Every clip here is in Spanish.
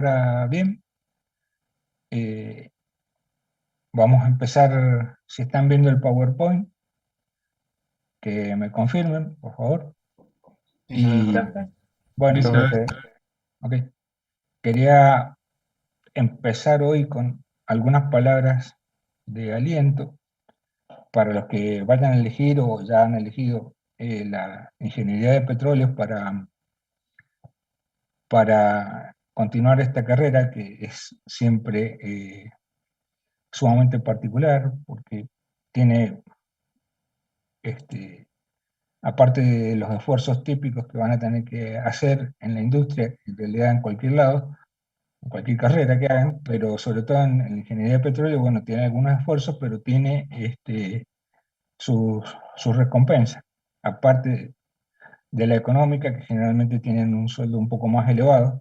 Ahora bien, eh, vamos a empezar, si están viendo el PowerPoint, que me confirmen, por favor. Sí, se ve Y perfecto. bueno, Listo. ok. Quería empezar hoy con algunas palabras de aliento para los que vayan a elegir o ya han elegido la ingeniería de petróleos para continuar esta carrera que es siempre sumamente particular porque tiene este, aparte de los esfuerzos típicos que van a tener que hacer en la industria, en realidad en cualquier lado, en cualquier carrera que hagan, pero sobre todo en la ingeniería de petróleo, bueno, tiene algunos esfuerzos, pero tiene sus, sus recompensas. Aparte de la económica, que generalmente tienen un sueldo un poco más elevado,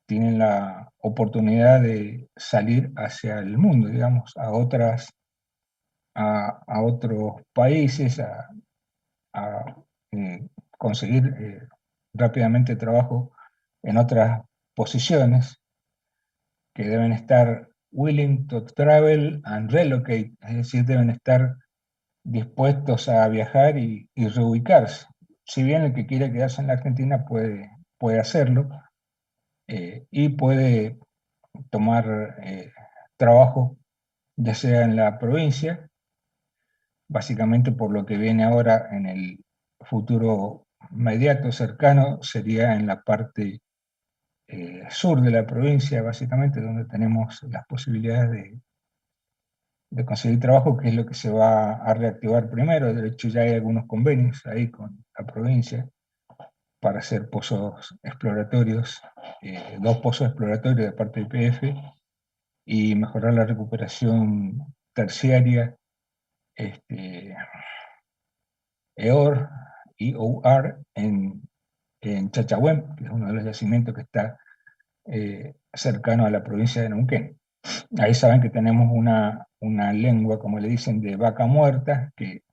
tienen la oportunidad de salir hacia el mundo, digamos, a otros países, a conseguir rápidamente trabajo en otras posiciones que deben estar willing to travel and relocate, es decir, deben estar dispuestos a viajar y reubicarse. Si bien el que quiere quedarse en la Argentina puede hacerlo y puede tomar trabajo ya sea en la provincia, básicamente por lo que viene ahora en el futuro inmediato, cercano, sería en la parte sur de la provincia, básicamente, donde tenemos las posibilidades de conseguir trabajo, que es lo que se va a reactivar primero. De hecho, ya hay algunos convenios ahí con la provincia para hacer pozos exploratorios, dos pozos exploratorios de parte de YPF y mejorar la recuperación terciaria, este, EOR, EOR en Chachahuén, que es uno de los yacimientos que está cercano a la provincia de Neuquén. Ahí saben que tenemos una lengua, como le dicen, de vaca muerta, que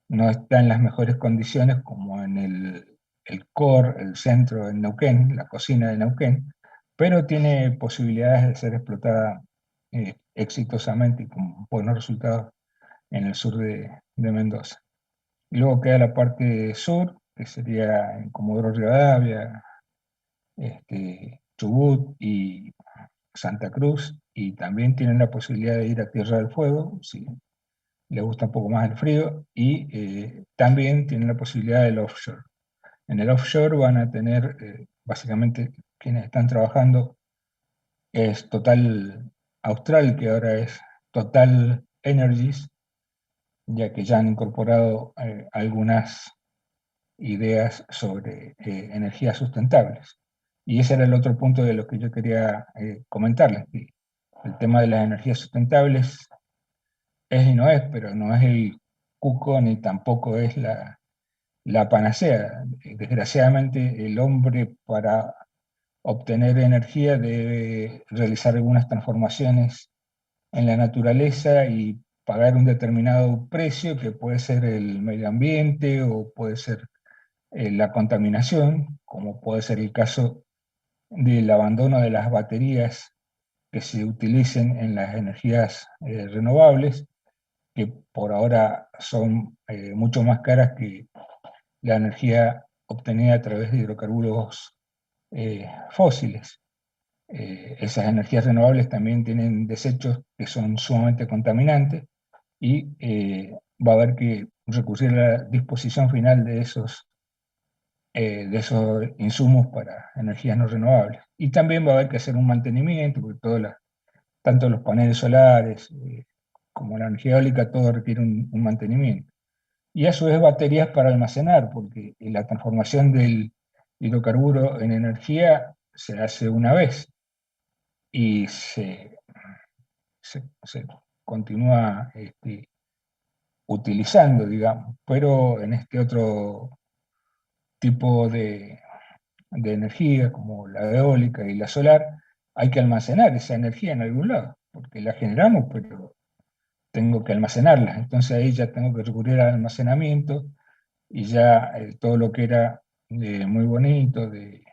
no está en las mejores condiciones como en el core, el centro de Neuquén, la cocina de Neuquén, pero tiene posibilidades de ser explotada exitosamente y con buenos resultados en el sur de Mendoza. Y luego queda la parte sur, que sería en Comodoro Rivadavia, Chubut y Santa Cruz, y también tienen la posibilidad de ir a Tierra del Fuego, si les gusta un poco más el frío, y también tienen la posibilidad del offshore. En el offshore van a tener, básicamente, quienes están trabajando es Total Austral, que ahora es Total Energies, ya que ya han incorporado algunas ideas sobre energías sustentables. Y ese era el otro punto de lo que yo quería comentarles. El tema de las energías sustentables es y no es, pero no es el cuco ni tampoco es la panacea. Desgraciadamente, el hombre para obtener energía debe realizar algunas transformaciones en la naturaleza y pagar un determinado precio, que puede ser el medio ambiente o puede ser la contaminación, como puede ser el caso del abandono de las baterías que se utilicen en las energías renovables, que por ahora son mucho más caras que la energía obtenida a través de hidrocarburos fósiles. Esas energías renovables también tienen desechos que son sumamente contaminantes y va a haber que recurrir a la disposición final de esos insumos para energías no renovables. Y también va a haber que hacer un mantenimiento, porque tanto los paneles solares como la energía eólica, todo requiere un mantenimiento. Y a su vez baterías para almacenar, porque la transformación del hidrocarburo en energía se hace una vez y se continúa utilizando, digamos, pero en este otro tipo de energía, como la eólica y la solar, hay que almacenar esa energía en algún lado, porque la generamos, pero tengo que almacenarla. Entonces ahí ya tengo que recurrir al almacenamiento y ya todo lo que era muy bonito, de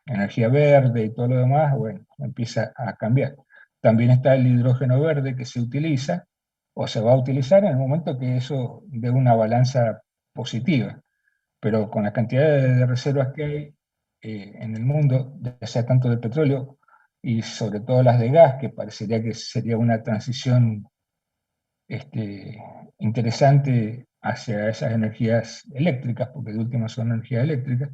energía verde y todo lo demás, bueno, empieza a cambiar. También está el hidrógeno verde que se utiliza, o se va a utilizar en el momento que eso dé una balanza positiva. Pero con la cantidad de reservas que hay en el mundo, ya sea tanto de petróleo y sobre todo las de gas, que parecería que sería una transición este, interesante hacia esas energías eléctricas, porque de última son energías eléctricas,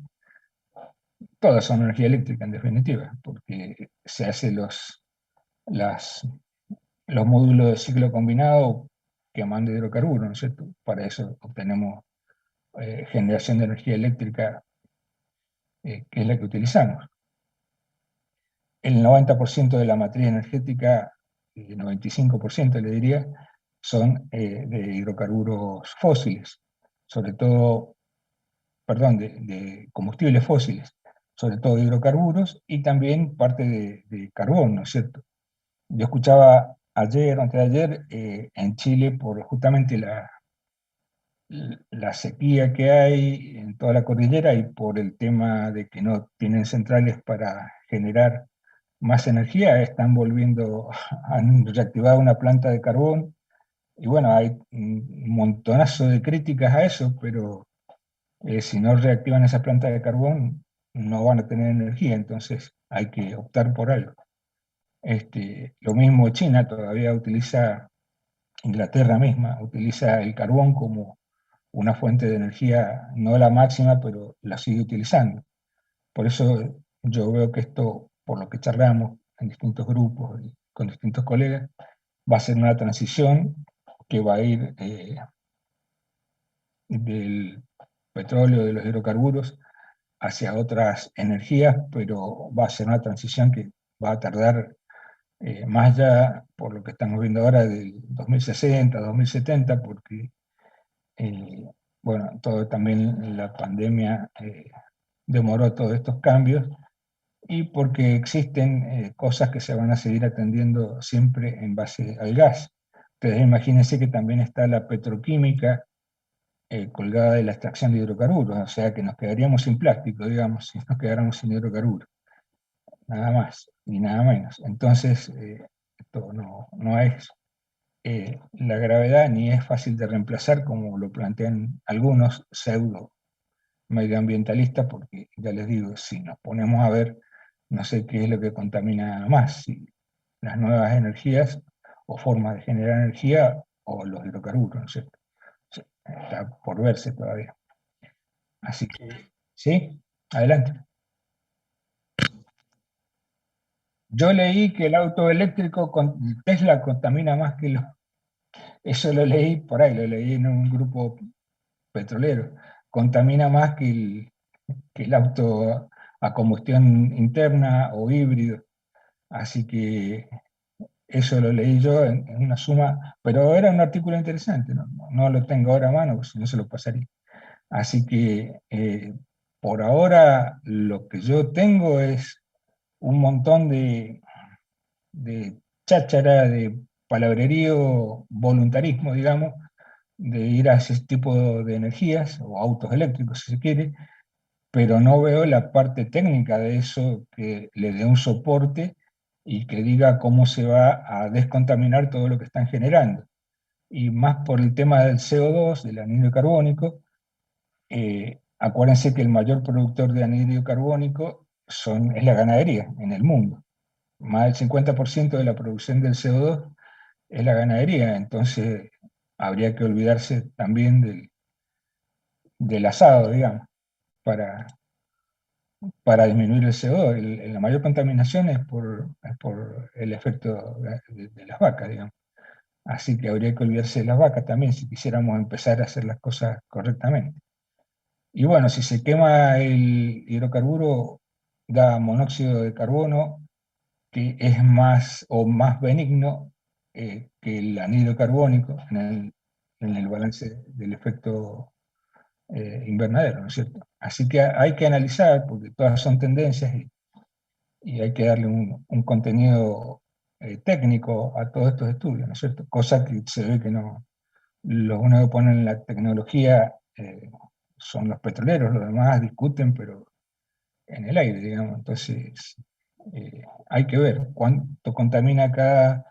todas son energía eléctrica en definitiva, porque se hacen las, los módulos de ciclo combinado quemando hidrocarburos, ¿no es cierto? Para eso obtenemos generación de energía eléctrica, que es la que utilizamos. El 90% de la matriz energética, el 95% le diría, son de hidrocarburos fósiles, sobre todo, perdón, de combustibles fósiles, sobre todo hidrocarburos y también parte de carbón, ¿no es cierto? Yo escuchaba ayer, antes de ayer, en Chile, por justamente la sequía que hay en toda la cordillera y por el tema de que no tienen centrales para generar más energía, están volviendo, han reactivado una planta de carbón, y bueno, hay un montonazo de críticas a eso, pero si no reactivan esa planta de carbón, no van a tener energía, entonces hay que optar por algo. Lo mismo China todavía utiliza, Inglaterra misma, utiliza el carbón como una fuente de energía, no la máxima, pero la sigue utilizando. Por eso yo veo que esto, por lo que charlamos en distintos grupos y con distintos colegas, va a ser una transición que va a ir del petróleo, de los hidrocarburos, hacia otras energías, pero va a ser una transición que va a tardar más allá, por lo que estamos viendo ahora, del 2060, 2070, porque, eh, bueno, todo también la pandemia demoró todos estos cambios, y porque existen cosas que se van a seguir atendiendo siempre en base al gas. Entonces imagínense que también está la petroquímica colgada de la extracción de hidrocarburos, o sea que nos quedaríamos sin plástico, digamos, si nos quedáramos sin hidrocarburos, nada más y nada menos. Entonces, esto no es la gravedad ni es fácil de reemplazar como lo plantean algunos pseudo medioambientalistas, porque ya les digo, si nos ponemos a ver, no sé qué es lo que contamina más, si las nuevas energías o formas de generar energía o los hidrocarburos, ¿no es cierto? Sí, está por verse todavía. Así que, sí, adelante. Yo leí que el auto eléctrico con Tesla contamina más que eso lo leí por ahí, lo leí en un grupo petrolero, contamina más que el auto a combustión interna o híbrido. Así que eso lo leí yo en una suma, pero era un artículo interesante, no lo tengo ahora a mano, pues si no se lo pasaría. Así que por ahora lo que yo tengo es un montón de cháchara, de palabrerío, voluntarismo, digamos, de ir a ese tipo de energías, o autos eléctricos si se quiere, pero no veo la parte técnica de eso que le dé un soporte y que diga cómo se va a descontaminar todo lo que están generando. Y más por el tema del CO2, del anhídrido carbónico, acuérdense que el mayor productor de anhídrido carbónico es la ganadería en el mundo. Más del 50% de la producción del CO2 es la ganadería, entonces habría que olvidarse también del asado, digamos, para, para disminuir el CO2. La mayor contaminación es por el efecto de las vacas, digamos. Así que habría que olvidarse de las vacas también si quisiéramos empezar a hacer las cosas correctamente. Y bueno, si se quema el hidrocarburo, da monóxido de carbono, que es más o más benigno que el anhídrido carbónico en el balance del efecto invernadero, ¿no es cierto? Así que hay que analizar, porque todas son tendencias y hay que darle un contenido técnico a todos estos estudios, ¿no es cierto? Cosa que se ve que no, los únicos que ponen la tecnología son los petroleros, los demás discuten, pero en el aire, digamos. Entonces, hay que ver cuánto contamina cada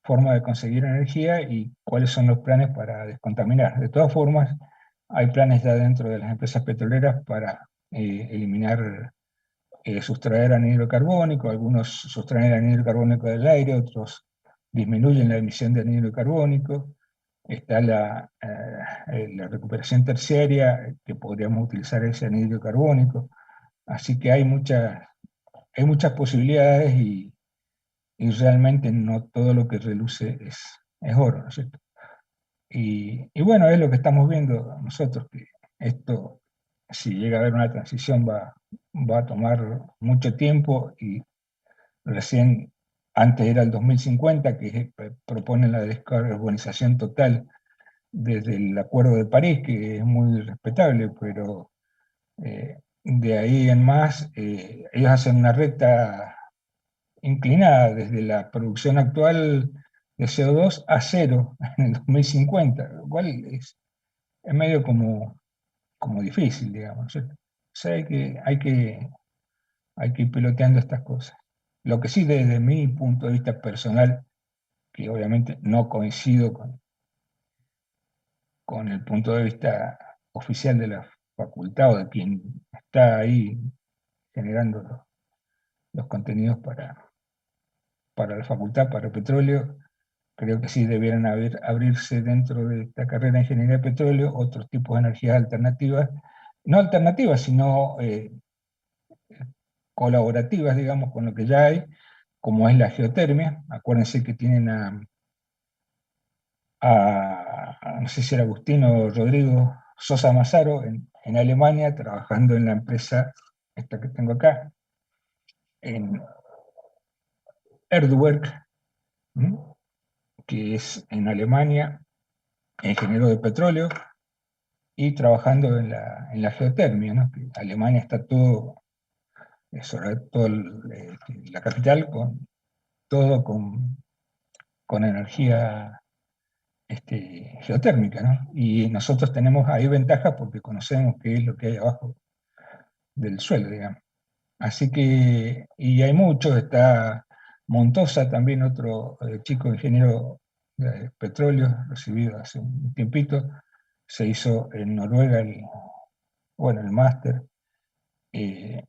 forma de conseguir energía y cuáles son los planes para descontaminar. De todas formas, hay planes ya dentro de las empresas petroleras para eliminar, sustraer anhídrido carbónico. Algunos sustraen el anhídrido carbónico del aire, otros disminuyen la emisión de anhídrido carbónico. Está la recuperación terciaria, que podríamos utilizar ese anhídrido carbónico. Así que hay muchas posibilidades y realmente no todo lo que reluce es oro, ¿no es cierto? Y bueno, es lo que estamos viendo nosotros, que esto, si llega a haber una transición, va a tomar mucho tiempo y recién, antes era el 2050, que propone la descarbonización total desde el Acuerdo de París, que es muy respetable, pero de ahí en más, ellos hacen una recta inclinada desde la producción actual de CO2 a cero en el 2050, lo cual es medio como difícil, digamos, ¿cierto? O sea, hay que ir piloteando estas cosas. Lo que sí, desde mi punto de vista personal, que obviamente no coincido con el punto de vista oficial de la facultad o de quien está ahí generando los contenidos para la facultad, para el petróleo, creo que sí debieran abrirse dentro de esta carrera de ingeniería de petróleo otros tipos de energías alternativas, no alternativas, sino colaborativas, digamos, con lo que ya hay, como es la geotermia. Acuérdense que tienen no sé si era Agustino o Rodrigo Sosa Mazaro en Alemania, trabajando en la empresa esta que tengo acá, en Erdwerk, que es en Alemania, ingeniero de petróleo, y trabajando en la geotermia, ¿no? Que Alemania está todo, sobre todo la capital, todo con energía geotérmica, ¿no? Y nosotros tenemos ahí ventajas porque conocemos qué es lo que hay abajo del suelo, digamos. Así que, y hay muchos, está Montosa también, otro chico ingeniero de petróleo, recibido hace un tiempito, se hizo en Noruega el máster, eh,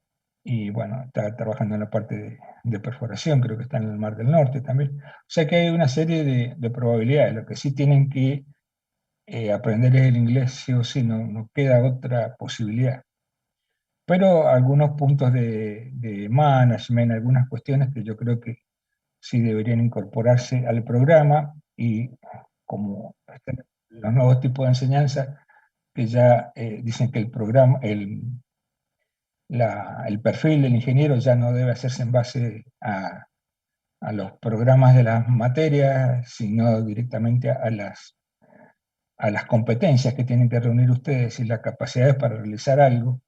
y bueno, está trabajando en la parte de perforación, creo que está en el Mar del Norte también. O sea que hay una serie de probabilidades, lo que sí tienen que aprender es el inglés sí o sí, no queda otra posibilidad. Pero algunos puntos de management, algunas cuestiones que yo creo que sí deberían incorporarse al programa, y como están los nuevos tipos de enseñanza que ya dicen que el programa, el perfil del ingeniero ya no debe hacerse en base a los programas de las materias, sino directamente a las competencias que tienen que reunir ustedes y las capacidades para realizar algo,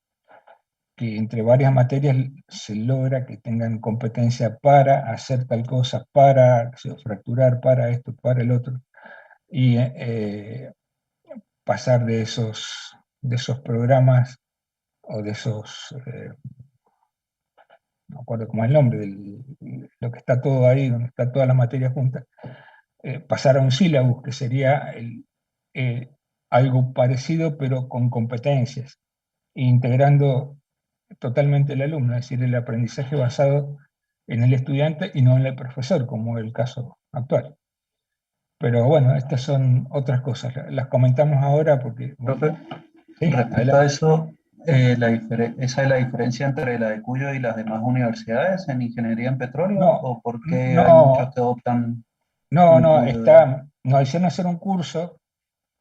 que entre varias materias se logra que tengan competencia para hacer tal cosa, para fracturar, para esto, para el otro, y pasar de esos programas o de esos, no me acuerdo cómo es el nombre, lo que está todo ahí, donde está toda la materia junta, pasar a un sílabus, que sería eh, algo parecido pero con competencias, integrando totalmente el alumno, es decir, el aprendizaje basado en el estudiante y no en el profesor, como es el caso actual. Pero bueno, estas son otras cosas, las comentamos ahora porque... Profe, Sí, respecto a adelante. eso, ¿esa es la diferencia entre la de Cuyo y las demás universidades en ingeniería en petróleo? No, ¿O por qué hay muchos no, que optan no, un no, Cuyo, digamos? nos hicieron hacer un curso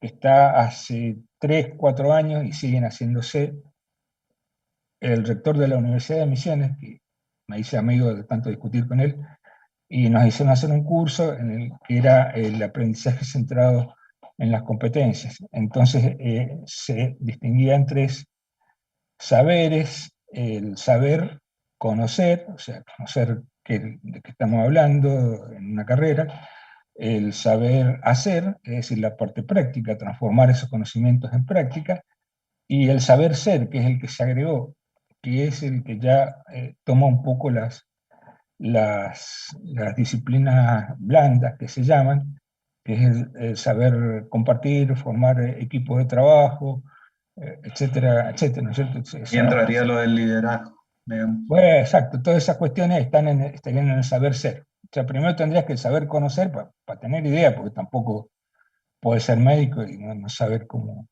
que está hace 3 4 años y siguen haciéndose. El rector de la Universidad de Misiones, que me hice amigo de tanto discutir con él, y nos hicieron hacer un curso en el que era el aprendizaje centrado en las competencias. Entonces se distinguía en 3 saberes: el saber conocer, o sea, conocer de qué estamos hablando en una carrera; el saber hacer, es decir, la parte práctica, transformar esos conocimientos en práctica; y el saber ser, que es el que se agregó, que es el que ya toma un poco las disciplinas blandas que se llaman, que es el saber compartir, formar equipos de trabajo, etcétera, etcétera, ¿no es cierto? Y entraría lo del liderazgo, digamos. Bueno, exacto, todas esas cuestiones estarían en el saber ser. O sea, primero tendrías que saber conocer para tener idea, porque tampoco puedes ser médico y no saber cómo,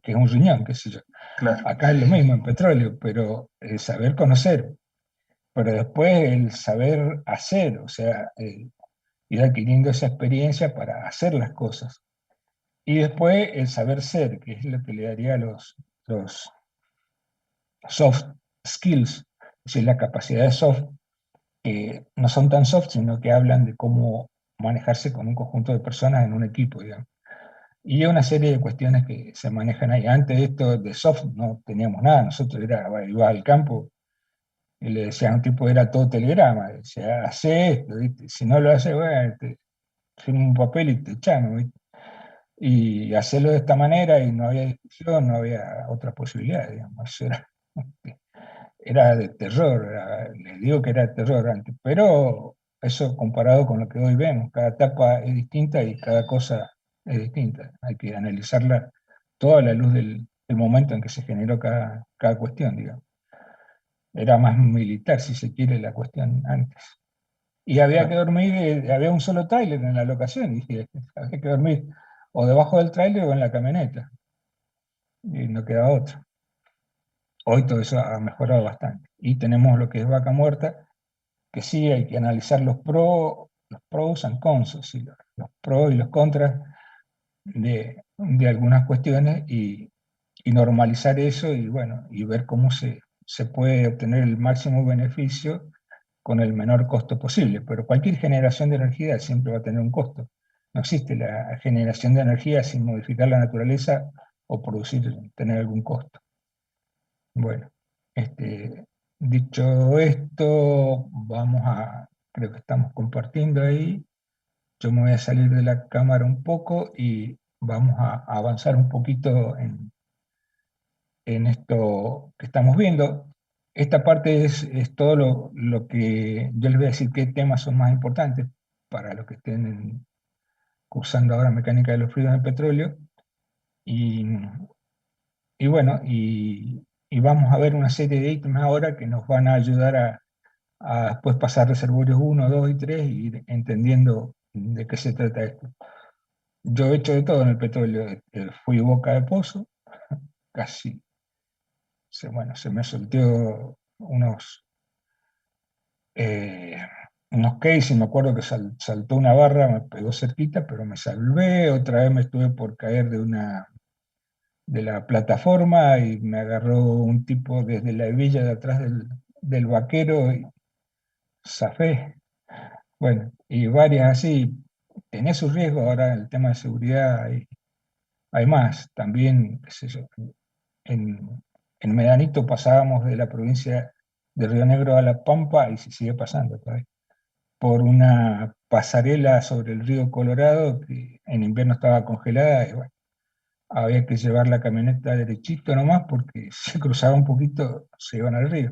qué es un riñón, qué sé yo. Claro, Acá es lo mismo en petróleo, pero el saber conocer, pero después el saber hacer, o sea, ir adquiriendo esa experiencia para hacer las cosas. Y después el saber ser, que es lo que le daría los soft skills, es decir, las capacidades soft, que no son tan soft, sino que hablan de cómo manejarse con un conjunto de personas en un equipo, digamos. Y hay una serie de cuestiones que se manejan ahí. Antes de esto de soft no teníamos nada, nosotros iba al campo y le decía a un tipo, era todo telegrama, decía, hace esto, ¿viste? Si no lo hace, bueno, te firma un papel y te echan, ¿viste? Y hacerlo de esta manera y no había discusión, no había otra posibilidad, digamos. Eso era de terror, les digo que era de terror antes, pero eso comparado con lo que hoy vemos, cada etapa es distinta y cada cosa es distinta. Hay que analizarla toda a la luz del momento en que se generó cada cuestión, digamos. Era más militar, si se quiere, la cuestión antes. Y había que claro. dormir, había un solo tráiler en la locación, y había que dormir o debajo del tráiler o en la camioneta, y no quedaba otro. Hoy todo eso ha mejorado bastante. Y tenemos lo que es vaca muerta, que sí hay que analizar los pros and cons, es decir, los pros y los contras de algunas cuestiones y normalizar eso y bueno, y ver cómo se puede obtener el máximo beneficio con el menor costo posible. Pero cualquier generación de energía siempre va a tener un costo. No existe la generación de energía sin modificar la naturaleza o producir, tener algún costo. Bueno, dicho esto, creo que estamos compartiendo ahí. Yo me voy a salir de la cámara un poco y vamos a avanzar un poquito en esto que estamos viendo. Esta parte es todo lo que yo les voy a decir qué temas son más importantes para los que estén cursando ahora mecánica de los fluidos del petróleo. Y, y bueno, y vamos a ver una serie de ítems ahora que nos van a ayudar a después pasar reservorios uno 2 y 3 y ir entendiendo de qué se trata esto. Yo he hecho de todo en el petróleo. Fui boca de pozo, casi, bueno, se me solteó eh, unos cases, me acuerdo que saltó una barra, me pegó cerquita, pero me salvé. Otra vez me estuve por caer de la plataforma y me agarró un tipo desde la hebilla de atrás del vaquero y zafé. Bueno, y varias así. Tenía su riesgo, ahora el tema de seguridad hay más. También, qué sé yo, en Medanito pasábamos de la provincia de Río Negro a La Pampa y se sigue pasando todavía, por una pasarela sobre el río Colorado que en invierno estaba congelada y bueno, había que llevar la camioneta derechito nomás porque se cruzaba un poquito, se iban al río.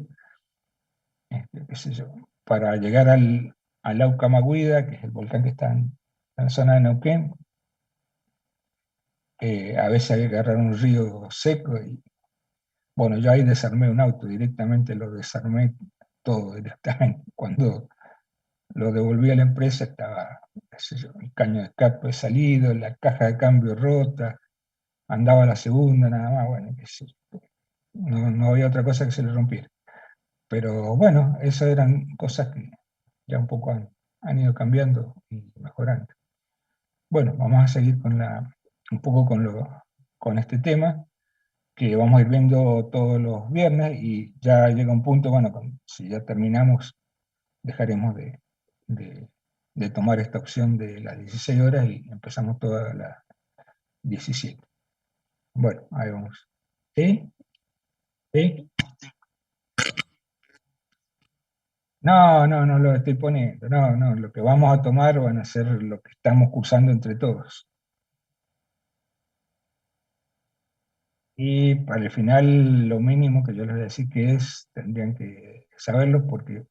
Qué sé yo, para llegar al Aucamaguida, que es el volcán que está en la zona de Neuquén, a veces había que agarrar un río seco y bueno, yo ahí desarmé un auto, directamente lo desarmé todo directamente. Cuando lo devolví a la empresa estaba, qué sé yo, el caño de escape salido, la caja de cambio rota, andaba la segunda nada más, bueno, qué sé yo. No había otra cosa que se le rompiera. Pero bueno, esas eran cosas que ya un poco han ido cambiando y mejorando. Bueno, vamos a seguir un poco con este tema que vamos a ir viendo todos los viernes y ya llega un punto, bueno, si ya terminamos, dejaremos de- de tomar esta opción de las 16 horas y empezamos todas las 17. Bueno, ahí vamos. ¿Sí? ¿Sí? No lo estoy poniendo, no, lo que vamos a tomar van a ser lo que estamos cursando entre todos. Y para el final, lo mínimo que yo les voy a decir que es, tendrían que saberlo porque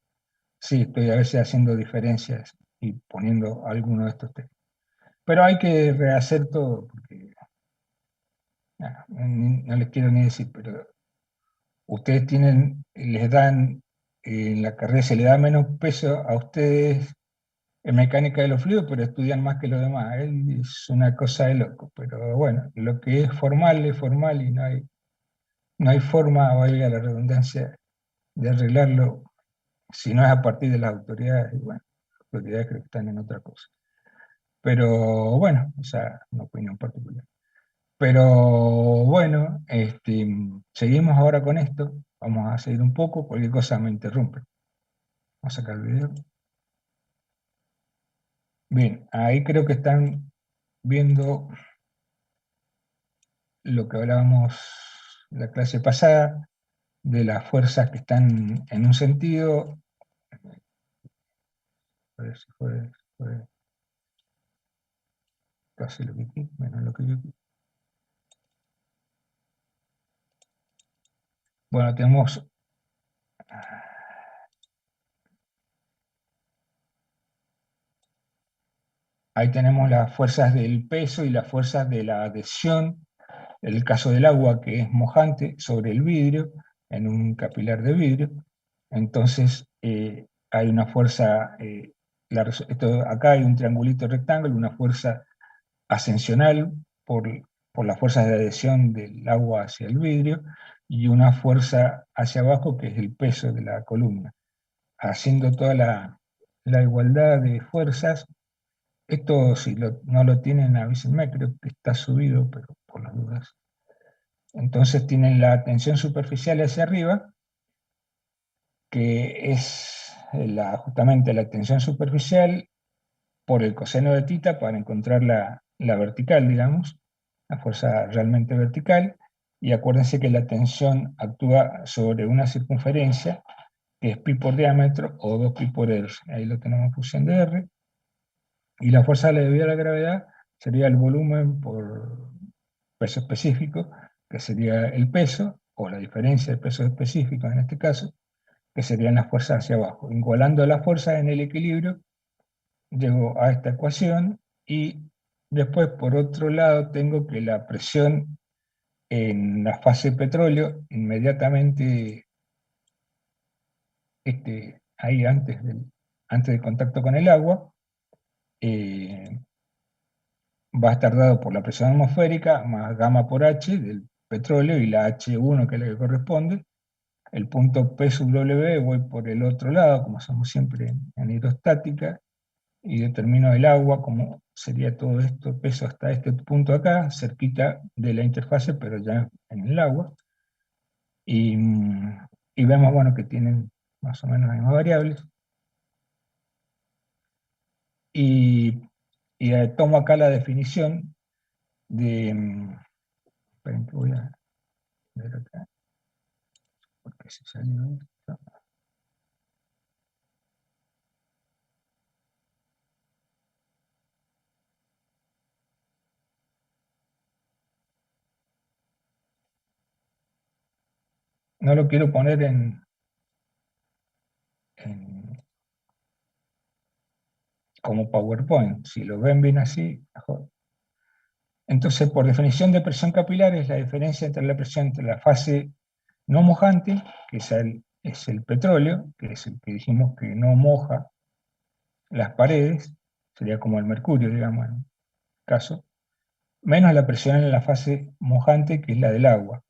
sí, estoy a veces haciendo diferencias y poniendo alguno de estos temas. Pero hay que rehacer todo, porque no les quiero ni decir, pero ustedes tienen, les dan, en la carrera se le da menos peso a ustedes en mecánica de los fluidos, pero estudian más que los demás. Es una cosa de loco, pero bueno, lo que es formal y no hay forma, valga la redundancia, de arreglarlo si no es a partir de las autoridades. Y bueno, las autoridades creo que están en otra cosa. Pero bueno, o sea, una opinión particular. Pero bueno, seguimos ahora con esto. Vamos a seguir un poco, cualquier cosa me interrumpe. Vamos a sacar el video. Bien, ahí creo que están viendo lo que hablábamos la clase pasada, de las fuerzas que están en un sentido. A ver si fue casi lo que aquí, menos lo que yo. Bueno, tenemos. Ahí tenemos las fuerzas del peso y las fuerzas de la adhesión, en el caso del agua que es mojante sobre el vidrio, en un capilar de vidrio. Entonces hay una fuerza, acá hay un triangulito rectángulo, una fuerza ascensional por las fuerzas de adhesión del agua hacia el vidrio, y una fuerza hacia abajo que es el peso de la columna. Haciendo toda la igualdad de fuerzas, esto si no lo tienen, avísenme, creo que está subido, pero por las dudas. Entonces tienen la tensión superficial hacia arriba, que es justamente la tensión superficial por el coseno de tita para encontrar la vertical, digamos, la fuerza realmente vertical. Y acuérdense que la tensión actúa sobre una circunferencia, que es pi por diámetro o 2 pi por r. Ahí lo tenemos en función de r. Y la fuerza debida a la gravedad sería el volumen por peso específico, que sería el peso, o la diferencia de pesos específicos en este caso, que serían las fuerzas hacia abajo. Igualando las fuerzas en el equilibrio, llego a esta ecuación y después, por otro lado, tengo que la presión en la fase petróleo, inmediatamente ahí antes del contacto con el agua, eh, va a estar dado por la presión atmosférica más gamma por H del petróleo y la H1, que es la que corresponde. El punto P sub W voy por el otro lado, como hacemos siempre en hidrostática, y determino el agua, como sería todo esto, peso hasta este punto acá, cerquita de la interfase, pero ya en el agua. Y, y vemos, bueno, que tienen más o menos las mismas variables. Y, tomo acá la definición de. Esperen que voy a ver acá, porque se salió esto. No lo quiero poner como PowerPoint. Si lo ven bien así, mejor. Entonces, por definición de presión capilar, es la diferencia entre la presión entre la fase no mojante, que es el petróleo, que es el que dijimos que no moja las paredes, sería como el mercurio, digamos, en el caso, menos la presión en la fase mojante, que es la del agua.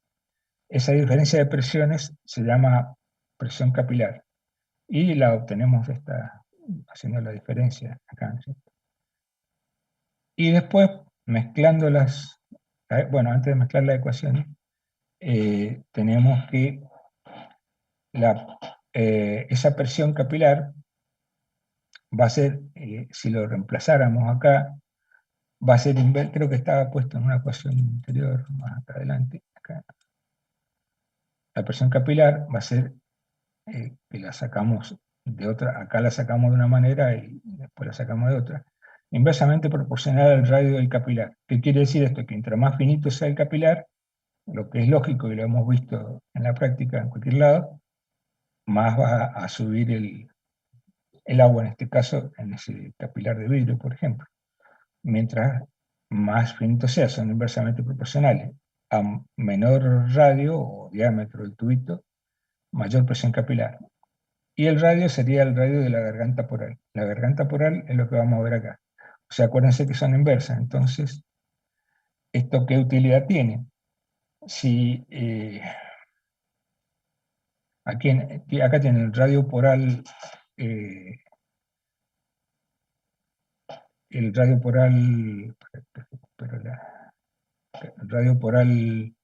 Esa diferencia de presiones se llama presión capilar, y la obtenemos haciendo la diferencia acá, ¿sí? Y después, mezclando bueno, antes de mezclar la ecuación, tenemos que esa presión capilar va a ser, si lo reemplazáramos acá, va a ser inversa, creo que estaba puesto en una ecuación anterior, más acá adelante, acá. La presión capilar va a ser, que la sacamos de otra, acá la sacamos de una manera y después la sacamos de otra, inversamente proporcional al radio del capilar. ¿Qué quiere decir esto? Que entre más finito sea el capilar, lo que es lógico y lo hemos visto en la práctica en cualquier lado, más va a subir el agua, en este caso, en ese capilar de vidrio, por ejemplo. Mientras más finito sea, son inversamente proporcionales. A menor radio o diámetro del tubito, mayor presión capilar. Y el radio sería el radio de la garganta poral. La garganta poral es lo que vamos a ver acá. O sea, acuérdense que son inversas. Entonces, ¿esto qué utilidad tiene? Si acá tiene eh, el radio poral, el radio poral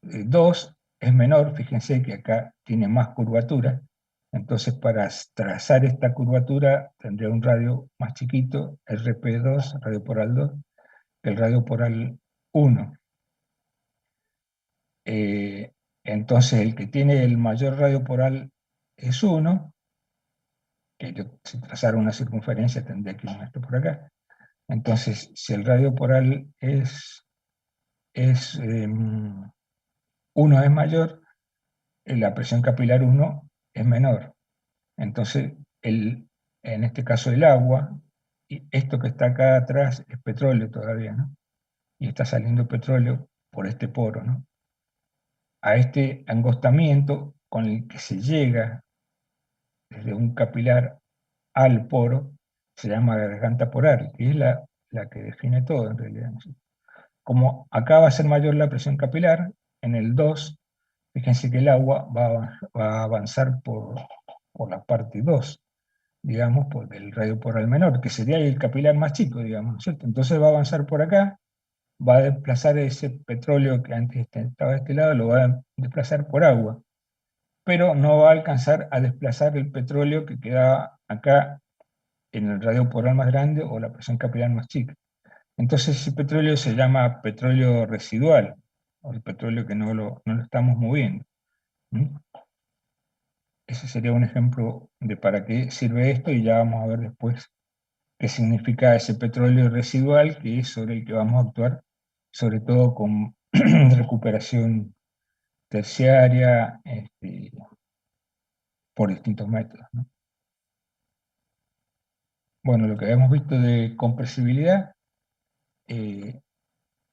2 es menor, fíjense que acá tiene más curvatura, entonces para trazar esta curvatura tendría un radio más chiquito, RP2, radio poral 2, que el radio poral 1. Entonces el que tiene el mayor radio poral es 1, que si trazara una circunferencia tendría que ir esto por acá. Entonces, si el radio poral es 1 es mayor, la presión capilar 1 es menor. Entonces, en este caso el agua, y esto que está acá atrás es petróleo todavía, ¿no? Y está saliendo petróleo por este poro, ¿no? A este angostamiento con el que se llega desde un capilar al poro, se llama garganta poral, que es la que define todo en realidad, ¿no? Como acá va a ser mayor la presión capilar, en el 2, fíjense que el agua va a avanzar por la parte 2, digamos, por el radio poral menor, que sería el capilar más chico, digamos, ¿no es cierto? Entonces va a avanzar por acá, va a desplazar ese petróleo que antes estaba de este lado, lo va a desplazar por agua, pero no va a alcanzar a desplazar el petróleo que queda acá en el radio poral más grande o la presión capilar más chica. Entonces ese petróleo se llama petróleo residual, o el petróleo que no lo estamos moviendo. ¿Mm? Ese sería un ejemplo de para qué sirve esto, y ya vamos a ver después qué significa ese petróleo residual, que es sobre el que vamos a actuar, sobre todo con recuperación terciaria, por distintos métodos, ¿no? Bueno, lo que habíamos visto de compresibilidad, eh,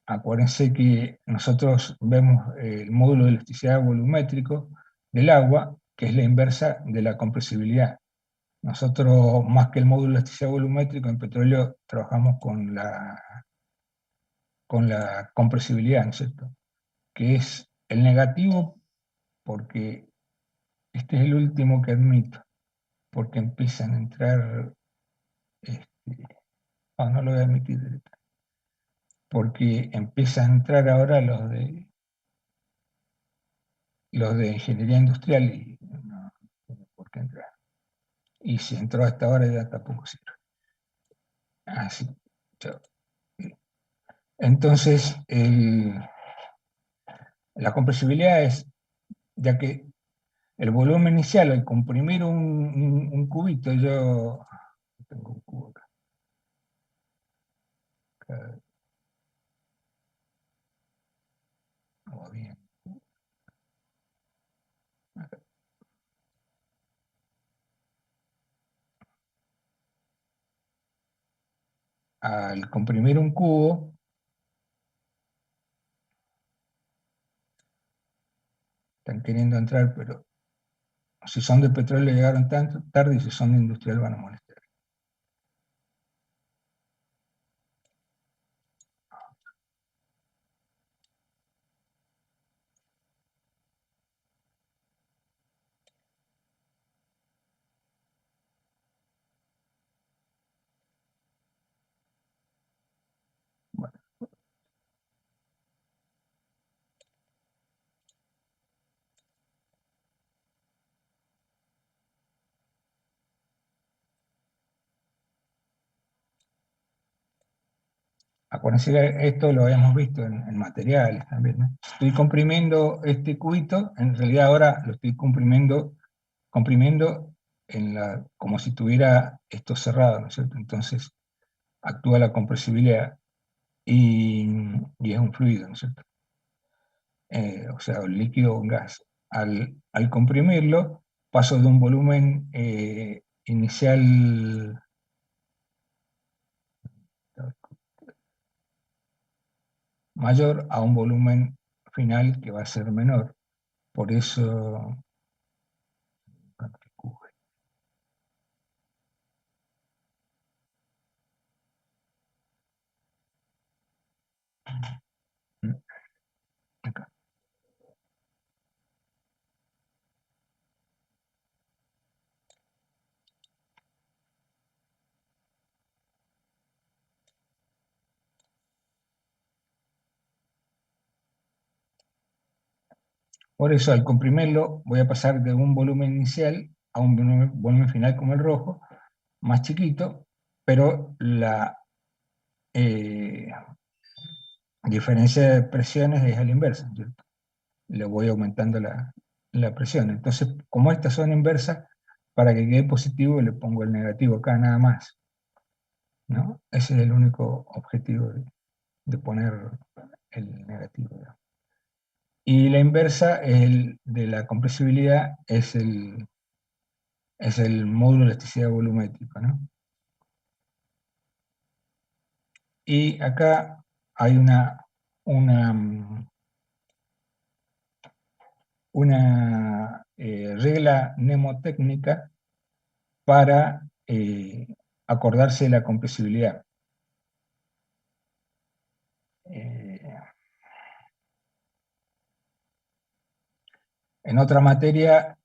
acuérdense que nosotros vemos el módulo de elasticidad volumétrico del agua, que es la inversa de la compresibilidad. Nosotros, más que el módulo de elasticidad volumétrico, en petróleo trabajamos con la compresibilidad, ¿no es cierto? Que es el negativo, porque este es el último que admito, porque empiezan a entrar, no lo voy a admitir directo, porque empiezan a entrar ahora los de ingeniería industrial y no tiene por qué entrar. Y si entró hasta ahora ya tampoco sirve. Así, chao. Entonces, la compresibilidad es, ya que el volumen inicial, al comprimir un cubito, yo tengo un cubo acá, no va bien. Al comprimir un cubo, están queriendo entrar, pero si son de petróleo llegaron tanto tarde, y si son de industrial van a molestar. Bueno, acuérdense que esto lo habíamos visto en materiales también, ¿no? Estoy comprimiendo este cubito, en realidad ahora lo estoy comprimiendo como si tuviera esto cerrado, ¿no es cierto? Entonces actúa la compresibilidad. y, y es un fluido, ¿no es cierto? O sea, un líquido o un gas. Al comprimirlo, paso de un volumen inicial mayor a un volumen final que va a ser menor. Por eso, acá. Por eso, al comprimirlo, voy a pasar de un volumen inicial a un volumen final como el rojo, más chiquito, pero la eh, diferencia de presiones es a la inversa, ¿cierto? Le voy aumentando la presión. Entonces, como estas son inversas, para que quede positivo le pongo el negativo acá nada más, ¿no? Ese es el único objetivo de poner el negativo, ¿no? Y la inversa de la compresibilidad es el módulo de elasticidad volumétrico, ¿no? Y acá hay una, una regla mnemotécnica para acordarse de la compresibilidad. Eh, en otra materia,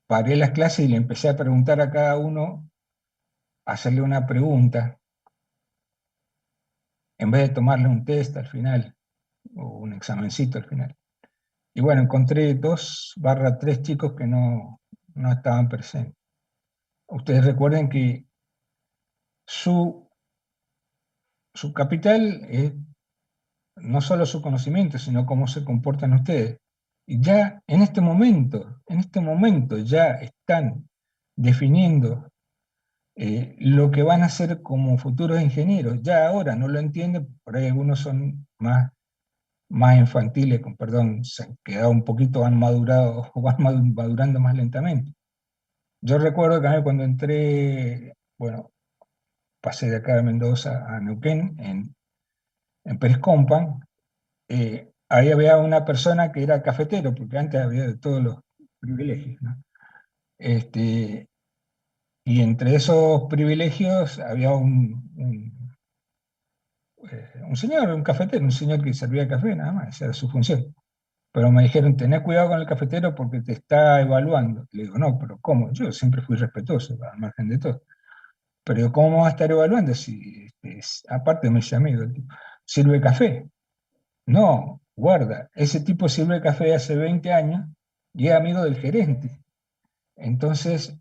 paré las clases y le empecé a preguntar a cada uno, hacerle una pregunta, en vez de tomarle un test al final, o un examencito al final. Y bueno, encontré 2/3 chicos que no estaban presentes. Ustedes recuerden que su, su capital es no solo su conocimiento, sino cómo se comportan ustedes. Y ya en este momento ya están definiendo lo que van a hacer como futuros ingenieros. Ya ahora no lo entienden, por ahí algunos son más infantiles, con perdón, se han quedado un poquito, han madurado o van madurando más lentamente. Yo recuerdo que a mí cuando entré, bueno, pasé de acá de Mendoza a Neuquén, en Pérez Compan, ahí había una persona que era cafetero, porque antes había de todos los privilegios, ¿no? Este, y entre esos privilegios había un señor, un cafetero, un señor que servía café, nada más, esa era su función. Pero me dijeron, tené cuidado con el cafetero porque te está evaluando. Le digo, no, pero ¿cómo? Yo siempre fui respetuoso, al margen de todo. Pero digo, ¿cómo va a estar evaluando si, aparte me dice amigo, el tipo, sirve café? No, guarda, ese tipo sirve café hace 20 años y es amigo del gerente. Entonces,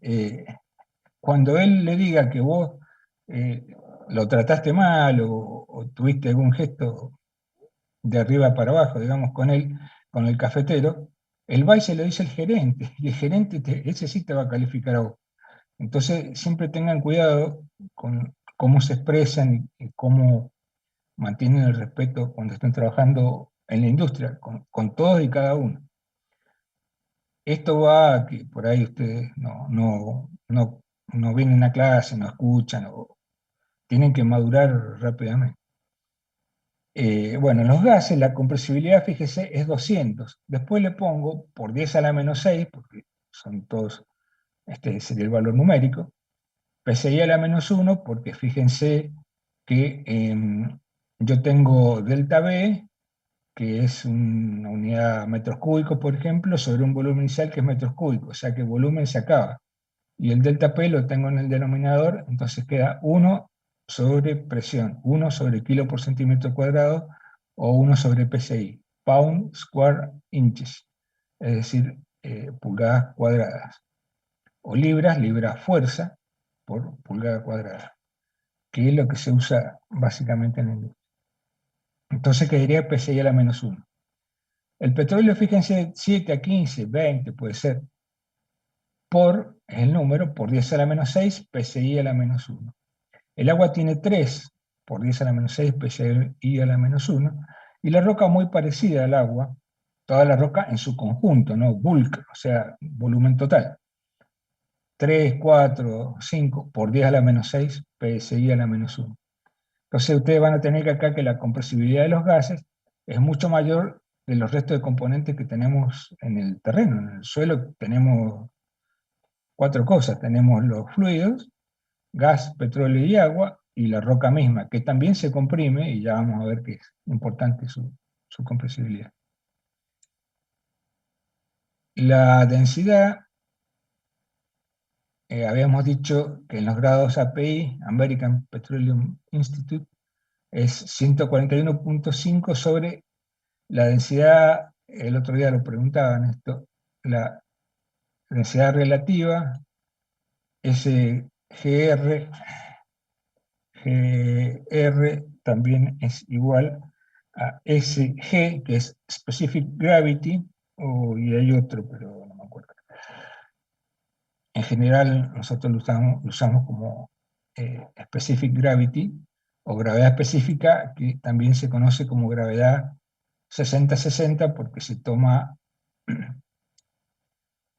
cuando él le diga que vos eh, lo trataste mal o tuviste algún gesto de arriba para abajo, digamos, con él, con el cafetero, el va y se lo dice el gerente, y el gerente, ese sí te va a calificar a vos. Entonces, siempre tengan cuidado con cómo se expresan y cómo mantienen el respeto cuando están trabajando en la industria, con todos y cada uno. Esto va a que por ahí ustedes no vienen a clase, no escuchan, o tienen que madurar rápidamente. Bueno, en los gases la compresibilidad, fíjese, es 200. Después le pongo por 10 a la menos 6, porque son todos, este sería el valor numérico. PSI a la menos 1, porque fíjense que yo tengo delta B, que es una unidad metros cúbicos, por ejemplo, sobre un volumen inicial que es metros cúbicos, o sea que el volumen se acaba. Y el delta P lo tengo en el denominador, entonces queda 1 sobre presión, 1 sobre kilo por centímetro cuadrado, o 1 sobre PSI, pound square inches, es decir, pulgadas cuadradas. O libras fuerza por pulgada cuadrada, que es lo que se usa básicamente en la industria. Entonces quedaría PSI a la menos 1. El petróleo, fíjense, 7 a 15, 20 puede ser, por el número, por 10 a la menos 6, PSI a la menos 1. El agua tiene 3, por 10 a la menos 6 PSI a la menos 1, y la roca muy parecida al agua, toda la roca en su conjunto, ¿no? Bulk, o sea, volumen total. 3, 4, 5 por 10 a la menos 6 PSI a la menos 1. Entonces ustedes van a tener que acá que la compresibilidad de los gases es mucho mayor de los restos de componentes que tenemos en el terreno. En el suelo tenemos 4 cosas. Tenemos los fluidos, gas, petróleo y agua, y la roca misma, que también se comprime, y ya vamos a ver que es importante su compresibilidad. La densidad, habíamos dicho que en los grados API, American Petroleum Institute, es 141.5 sobre la densidad, el otro día lo preguntaban esto, la densidad relativa, SGR, GR también es igual a SG, que es Specific Gravity, y hay otro, pero no me acuerdo. En general, nosotros lo usamos como Specific Gravity, o gravedad específica, que también se conoce como gravedad 60-60, porque se toma,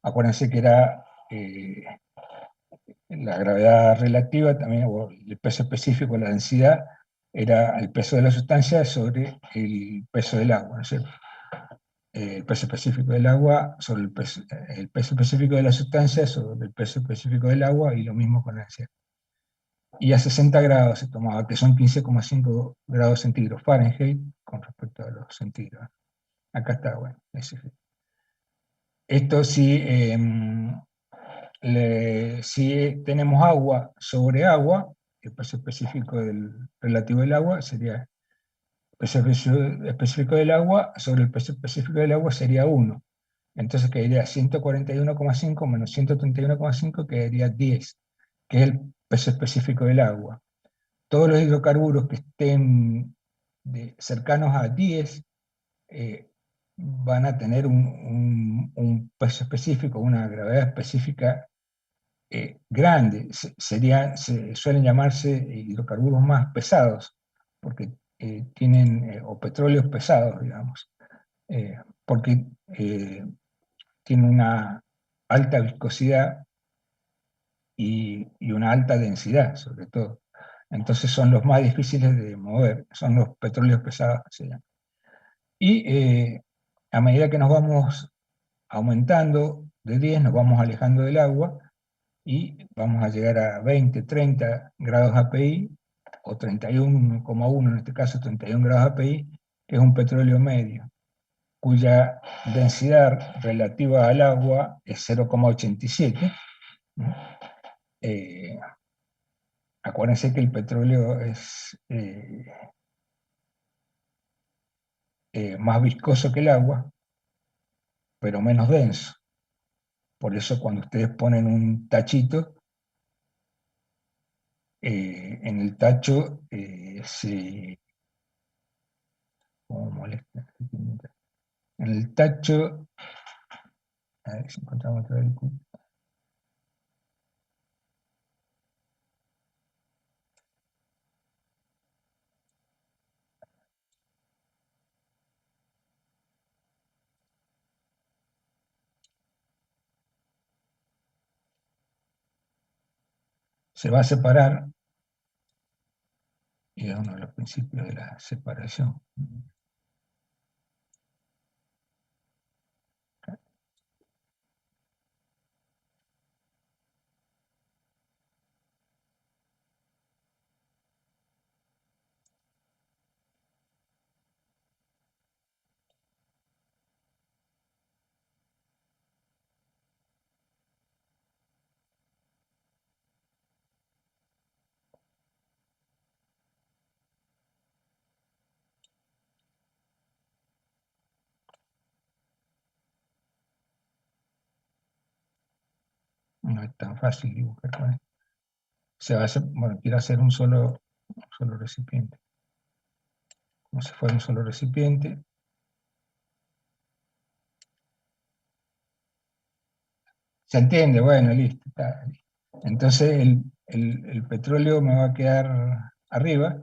acuérdense que era la gravedad relativa, también, o el peso específico, la densidad, era el peso de la sustancia sobre el peso del agua, ¿no es cierto? El peso específico del agua sobre el peso específico de la sustancia sobre el peso específico del agua, y lo mismo con la densidad. Y a 60 grados se tomaba, que son 15,5 grados centígrados Fahrenheit con respecto a los centígrados. Acá está, bueno, ese. Esto sí, si tenemos agua sobre agua, el peso específico relativo del agua sería, el peso específico del agua sobre el peso específico del agua sería 1. Entonces quedaría 141,5 menos 131,5, quedaría 10, que es el peso específico del agua. Todos los hidrocarburos que estén cercanos a 10 van a tener un peso específico, una gravedad específica grande. Suelen llamarse hidrocarburos más pesados, porque tienen, o petróleos pesados, digamos, porque tienen una alta viscosidad y una alta densidad, sobre todo. Entonces son los más difíciles de mover, son los petróleos pesados que se llaman. Y a medida que nos vamos aumentando de 10, nos vamos alejando del agua, y vamos a llegar a 20, 30 grados API, o 31,1 en este caso, 31 grados API, que es un petróleo medio, cuya densidad relativa al agua es 0,87. Acuérdense que el petróleo es más viscoso que el agua, pero menos denso. Por eso cuando ustedes ponen un tachito, en el tacho ¿cómo molesta? En el tacho, a ver si encontramos otra vez se va a separar, y es uno de los principios de la separación. No es tan fácil dibujar con esto. Se va a hacer, bueno, quiero hacer un solo recipiente. Como si fuera un solo recipiente. ¿Se entiende? Bueno, listo. Está, listo. Entonces el petróleo me va a quedar arriba,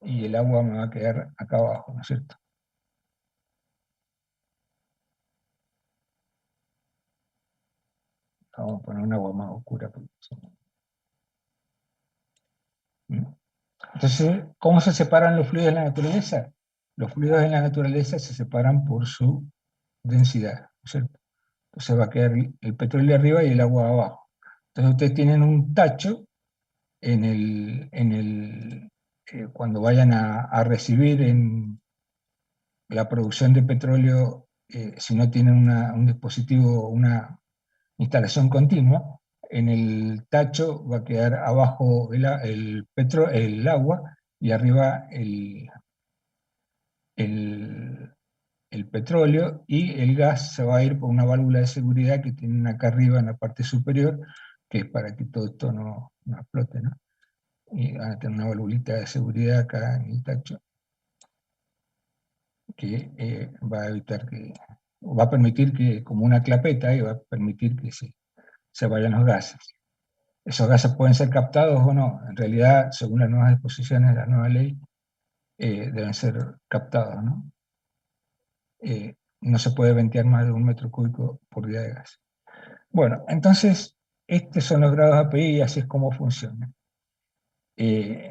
y el agua me va a quedar acá abajo, ¿no es cierto? Vamos a poner un agua más oscura. ¿Mm? Entonces, ¿cómo se separan los fluidos en la naturaleza? Los fluidos en la naturaleza se separan por su densidad, ¿no es cierto? Entonces va a quedar el petróleo arriba y el agua abajo. Entonces ustedes tienen un tacho cuando vayan a recibir en la producción de petróleo, si no tienen un dispositivo, una instalación continua, en el tacho va a quedar abajo el agua y arriba el, el petróleo, y el gas se va a ir por una válvula de seguridad que tienen acá arriba en la parte superior, que es para que todo esto no explote, ¿no? Y van a tener una valvulita de seguridad acá en el tacho que va a evitar que, va a permitir que, como una clapeta, y va a permitir que se vayan los gases. Esos gases pueden ser captados o no. En realidad, según las nuevas disposiciones de la nueva ley, deben ser captados, ¿no? No se puede ventear más de 1 metro cúbico por día de gas. Bueno, entonces, estos son los grados API y así es como funciona. Eh,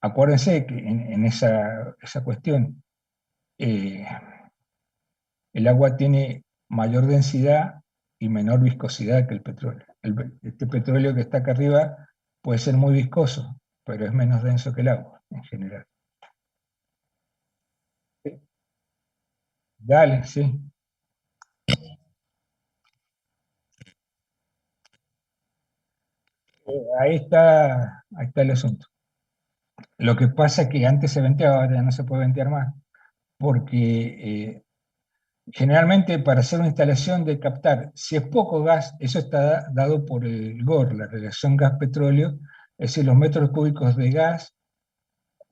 Acuérdense que en esa cuestión, eh, el agua tiene mayor densidad y menor viscosidad que el petróleo. Este petróleo que está acá arriba puede ser muy viscoso, pero es menos denso que el agua en general. Dale, sí. Ahí está el asunto. Lo que pasa es que antes se venteaba, ahora ya no se puede ventear más, porque generalmente para hacer una instalación de captar, si es poco gas, eso está dado por el GOR, la relación gas-petróleo, es decir, los metros cúbicos de gas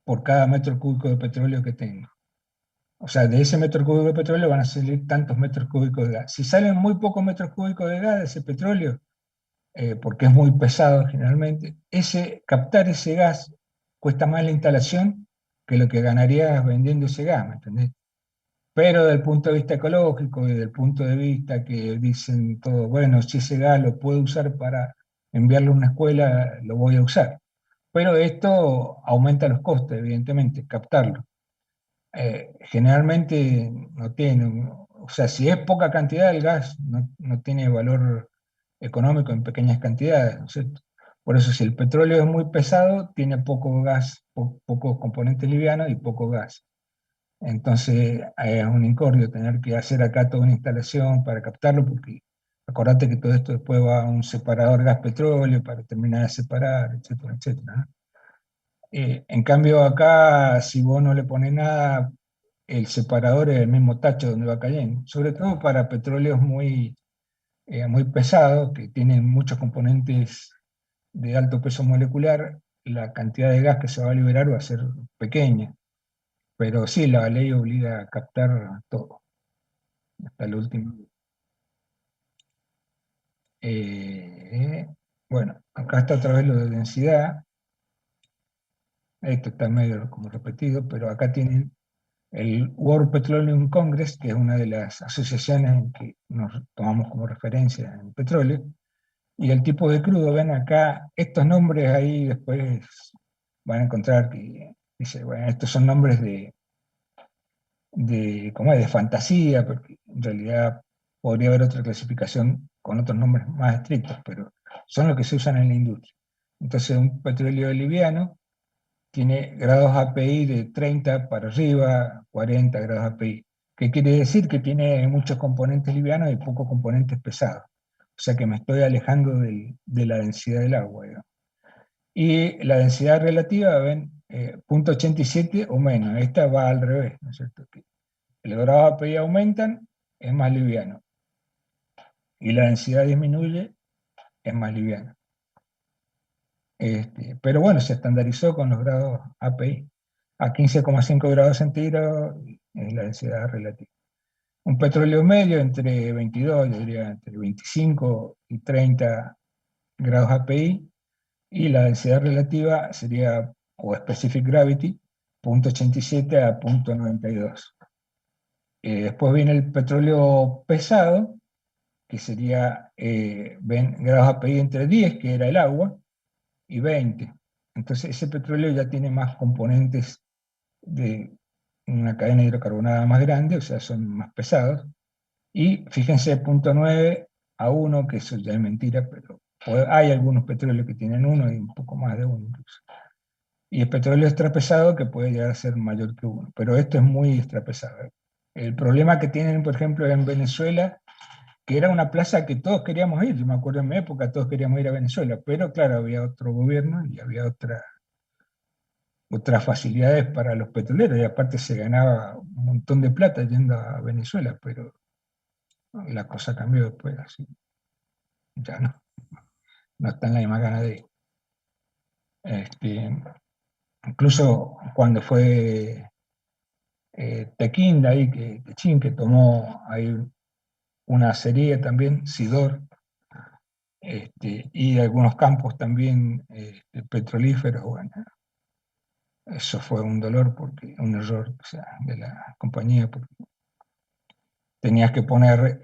por cada metro cúbico de petróleo que tengo. O sea, de ese metro cúbico de petróleo van a salir tantos metros cúbicos de gas. Si salen muy pocos metros cúbicos de gas de ese petróleo, porque es muy pesado generalmente, captar ese gas cuesta más la instalación que lo que ganarías vendiendo ese gas, ¿me entendés? Pero desde el punto de vista ecológico y desde el punto de vista que dicen todo, bueno, si ese gas lo puedo usar para enviarlo a una escuela, lo voy a usar. Pero esto aumenta los costes, evidentemente, captarlo. Generalmente no tiene, o sea, si es poca cantidad, el gas no tiene valor económico en pequeñas cantidades, ¿no es cierto? Por eso, si el petróleo es muy pesado, tiene poco gas, pocos componentes livianos y poco gas. Entonces es un incordio tener que hacer acá toda una instalación para captarlo, porque acordate que todo esto después va a un separador gas-petróleo para terminar de separar, etcétera, etcétera, ¿no? En cambio acá, si vos no le pones nada, el separador es el mismo tacho donde va cayendo, sobre todo para petróleos muy pesados, que tienen muchos componentes de alto peso molecular, la cantidad de gas que se va a liberar va a ser pequeña. Pero sí, la ley obliga a captar todo, hasta el último. Eh, bueno, acá está otra vez lo de densidad. Esto está medio como repetido, pero acá tienen el World Petroleum Congress, que es una de las asociaciones en que nos tomamos como referencia en petróleo, y el tipo de crudo. Ven acá, estos nombres ahí después van a encontrar que dice, bueno, estos son nombres ¿cómo es? De fantasía, porque en realidad podría haber otra clasificación con otros nombres más estrictos, pero son los que se usan en la industria. Entonces, un petróleo liviano tiene grados API de 30 para arriba, 40 grados API. ¿Qué quiere decir? Que tiene muchos componentes livianos y pocos componentes pesados. O sea que me estoy alejando de la densidad del agua, digamos. Y la densidad relativa, ven, 0,87 o menos. Esta va al revés, ¿no es cierto? Que el grado API aumentan, es más liviano. Y la densidad disminuye, es más liviano. Pero bueno, se estandarizó con los grados API. A 15,5 grados centígrados es la densidad relativa. Un petróleo medio entre 22, yo diría entre 25 y 30 grados API, y la densidad relativa sería, o specific gravity, .87 a .92. Después viene el petróleo pesado, que sería, ven, grados API entre 10, que era el agua, y 20. Entonces ese petróleo ya tiene más componentes de una cadena hidrocarbonada más grande, o sea, son más pesados. Y fíjense, .9 a 1, que eso ya es mentira, pero hay algunos petróleos que tienen 1 y un poco más de 1 incluso. Y el petróleo extrapesado que puede llegar a ser mayor que 1, pero esto es muy extrapesado. El problema que tienen, por ejemplo, en Venezuela, que era una plaza que todos queríamos ir, yo me acuerdo en mi época, todos queríamos ir a Venezuela, pero claro, había otro gobierno y había otras facilidades para los petroleros, y aparte se ganaba un montón de plata yendo a Venezuela, pero la cosa cambió después, así, ya no está en la misma gana de ir. Incluso cuando fue Tequín, ahí, que tomó ahí una serie también, Sidor, y algunos campos también petrolíferos, bueno, eso fue un dolor, porque un error, o sea, de la compañía, porque tenías que poner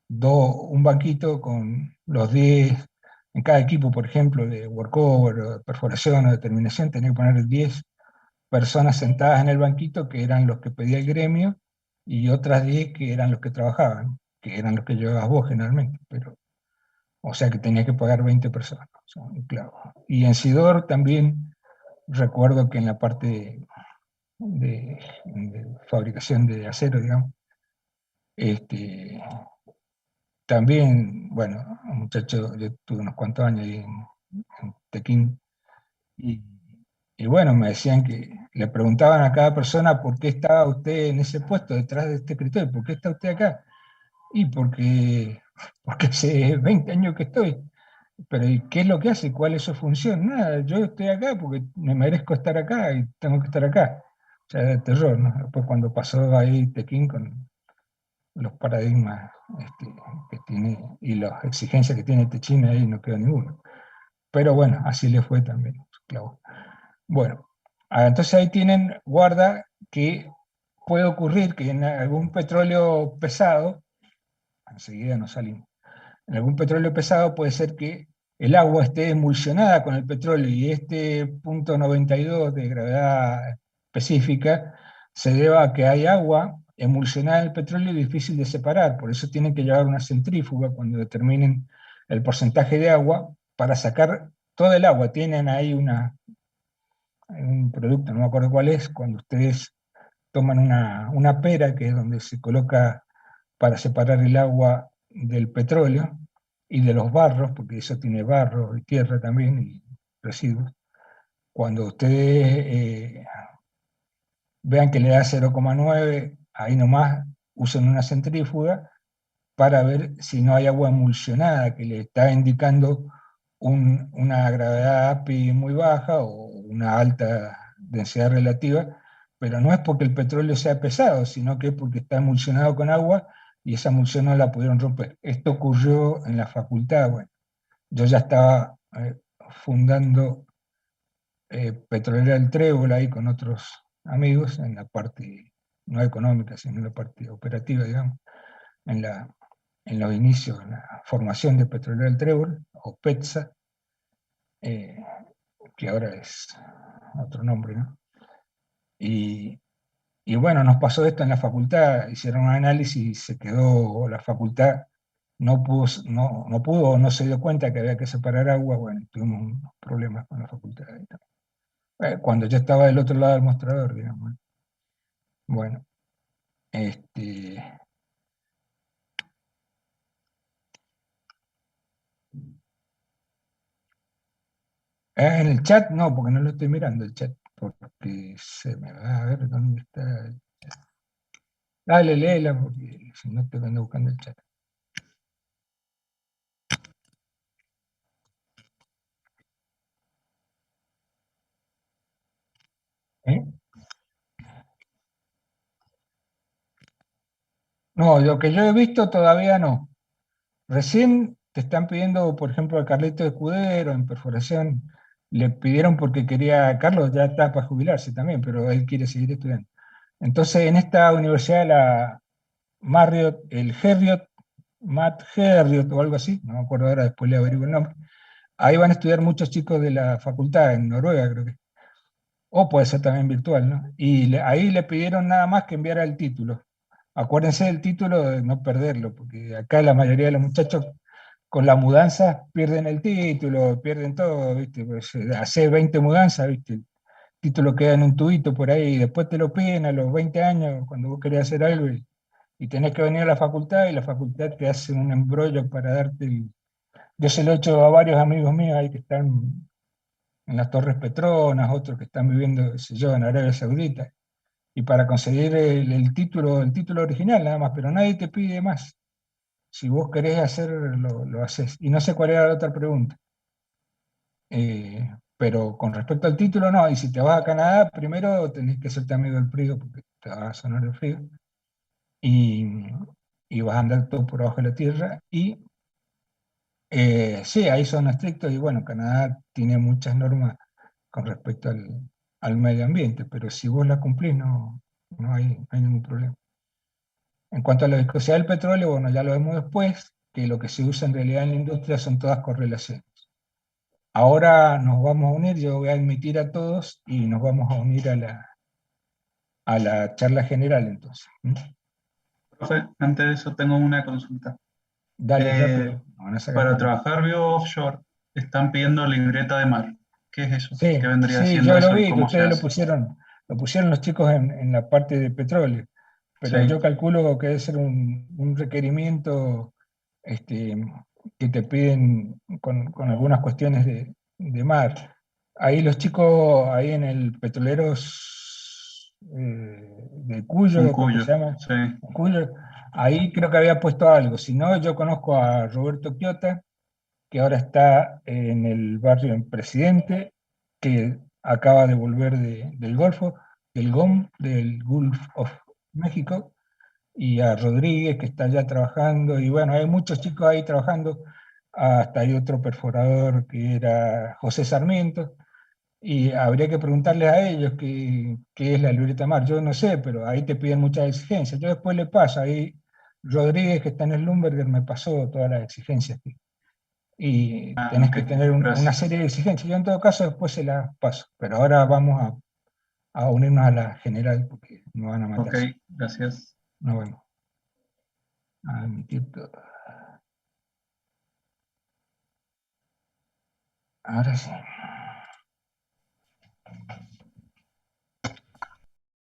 un banquito con los 10, en cada equipo, por ejemplo, de workover, o de perforación o de terminación, tenía que poner 10 personas sentadas en el banquito, que eran los que pedía el gremio, y otras 10 que eran los que trabajaban, que eran los que llevabas vos generalmente, pero, o sea que tenía que pagar 20 personas, o sea, un clavo. Y en Sidor también recuerdo que en la parte de fabricación de acero, digamos, este, también, bueno, un muchacho, yo tuve unos cuantos años ahí en Tequín, y, y bueno, me decían que le preguntaban a cada persona por qué estaba usted en ese puesto detrás de este escritorio, por qué está usted acá. Y porque hace 20 años que estoy. Pero ¿y qué es lo que hace? ¿Cuál es su función? Nada, yo estoy acá porque me merezco estar acá y tengo que estar acá. O sea, de terror, ¿no? Después cuando pasó ahí Tequín con los paradigmas que tiene y las exigencias que tiene Techín, ahí no quedó ninguno. Pero bueno, así le fue también, claro. Bueno, entonces ahí tienen, guarda que puede ocurrir que en algún petróleo pesado, enseguida nos salimos, en algún petróleo pesado puede ser que el agua esté emulsionada con el petróleo y este .92 de gravedad específica se deba a que hay agua emulsionada en el petróleo y difícil de separar. Por eso tienen que llevar una centrífuga cuando determinen el porcentaje de agua para sacar todo el agua. Tienen ahí un producto, no me acuerdo cuál es, cuando ustedes toman una pera, que es donde se coloca para separar el agua del petróleo y de los barros, porque eso tiene barro y tierra también y residuos. Cuando ustedes vean que le da 0,9, ahí nomás usen una centrífuga para ver si no hay agua emulsionada que le está indicando una gravedad API muy baja o una alta densidad relativa, pero no es porque el petróleo sea pesado, sino que es porque está emulsionado con agua y esa emulsión no la pudieron romper. Esto ocurrió en la facultad. Bueno, yo ya estaba fundando Petrolera del Trébol ahí con otros amigos en la parte no económica, sino en la parte operativa, digamos, en en los inicios, en la formación de Petrolera del Trébol, o PETSA, eh, que ahora es otro nombre, ¿no? Y, y bueno, nos pasó esto en la facultad, hicieron un análisis y se quedó la facultad, no pudo o no se dio cuenta que había que separar agua, bueno, tuvimos unos problemas con la facultad. Cuando yo estaba del otro lado del mostrador, digamos. Bueno, este, en el chat no, porque no lo estoy mirando el chat, porque se me va a ver dónde está. Dale, léela, porque si no te ando buscando el chat. ¿Eh? No, lo que yo he visto todavía no. Recién te están pidiendo, por ejemplo, al Carlito Escudero en perforación, le pidieron porque quería, Carlos ya está para jubilarse también, pero él quiere seguir estudiando. Entonces, en esta universidad, la Marriott, el Heriot, Matt Heriot o algo así, no me acuerdo ahora, después le averiguo el nombre, ahí van a estudiar muchos chicos de la facultad, en Noruega creo que, o puede ser también virtual, ¿no? Y ahí le pidieron nada más que enviara el título. Acuérdense del título de no perderlo, porque acá la mayoría de los muchachos con la mudanza pierden el título, pierden todo, ¿viste? Pues, hace 20 mudanzas, ¿viste? El título queda en un tubito por ahí y después te lo piden a los 20 años cuando vos querés hacer algo y tenés que venir a la facultad y la facultad te hace un embrollo para darte el... Yo se lo he hecho a varios amigos míos ahí que están en las Torres Petronas, otros que están viviendo, qué sé yo, en Arabia Saudita, y para conseguir el título original nada más, pero nadie te pide más. Si vos querés hacer, lo haces. Y no sé cuál era la otra pregunta. Pero con respecto al título, no. Y si te vas a Canadá, primero tenés que hacerte amigo del frío, porque te va a sonar el frío. Y, y vas a andar todo por abajo de la tierra. Y sí, ahí son estrictos. Y bueno, Canadá tiene muchas normas con respecto al medio ambiente, pero si vos las cumplís, no hay ningún problema. En cuanto a la viscosidad del petróleo, bueno, ya lo vemos después, que lo que se usa en realidad en la industria son todas correlaciones. Ahora nos vamos a unir, yo voy a admitir a todos y nos vamos a unir a la charla general entonces. ¿Mm? Profe, antes de eso tengo una consulta. Dale Eh, rápido, van a sacar para tiempo. trabajar bio offshore, están pidiendo libreta de mar. ¿Qué es eso? ¿Qué Sí, vendría sí, siendo yo lo eso y vi que cómo se ustedes hace? lo pusieron los chicos en la parte de petróleo, Sí. pero yo calculo que debe ser un requerimiento este, que te piden con algunas cuestiones de mar. Ahí los chicos, ahí en el Petroleros de Un Cuyo, creo que cuyo. se llama, Sí. Cuyo, ahí creo que había puesto algo. Si no, yo conozco a Roberto Quiota, que ahora está en el barrio en Presidente, que acaba de volver del Golfo, del GOM, del Gulf of México, y a Rodríguez, que está ya trabajando, y bueno, hay muchos chicos ahí trabajando, hasta hay otro perforador que era José Sarmiento, y habría que preguntarles a ellos qué es la libreta mar. Yo no sé, pero ahí te piden muchas exigencias. Yo después le paso, ahí Rodríguez, que está en el Lumberger, me pasó todas las exigencias y Ah, tenés ok. que tener una Gracias. serie de exigencias. Yo en todo caso después se las paso, pero ahora vamos a unirnos a la general porque me van a Ok, matar. gracias. Nos vemos. Admitir todo. Ahora sí.